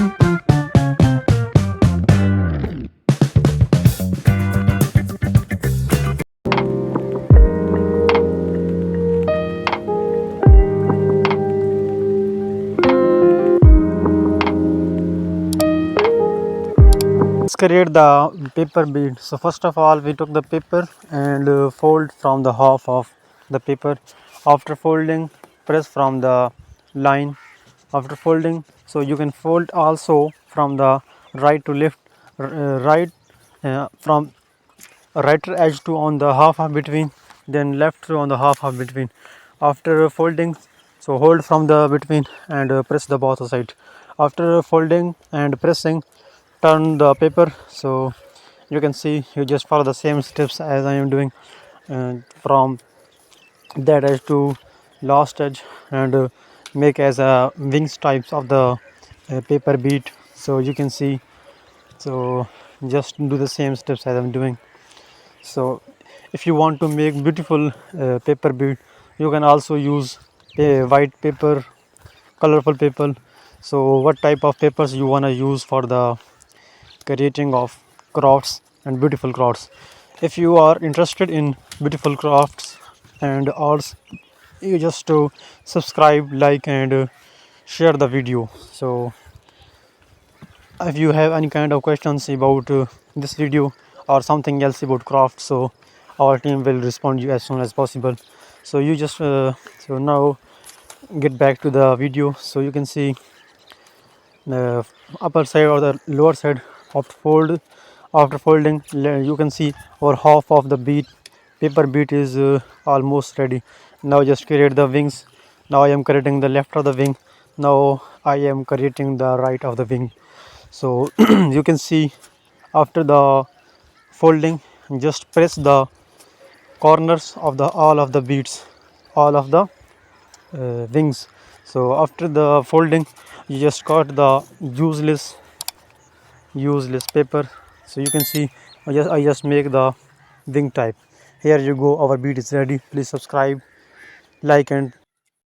Let's create the paper bead. So first of all we took the paper and fold from the half of the paper. After folding, press from the line. After folding, so you can fold also from the right to left, right from right edge to on the half of between, then left to on the half of between. After folding, so hold from the between and press the both side. After folding and pressing, turn the paper. So you can see, you just follow the same steps as I am doing, from that edge to last edge, and make as a wings types of the paper bead. So you can see, so just do the same steps as I'm doing. So if you want to make beautiful paper bead, you can also use a white paper, colorful paper. So what type of papers you want to use for the creating of crafts and beautiful crafts? If you are interested in beautiful crafts and arts, you just to subscribe, like, and share the video. So if you have any kind of questions about this video or something else about craft, so our team will respond you as soon as possible. So you just so now get back to the video. So you can see the upper side or the lower side of fold. After folding, you can see our half of the bead, paper bead is almost ready. Now just create the wings. Now I am creating the left of the wing. Now I am creating the right of the wing. So you can see, after the folding, just press the corners of the all of the beads, all of the wings. So after the folding, you just cut the useless paper. So you can see, I just make the wing type. Here you go, our bead is ready. Please subscribe, like, and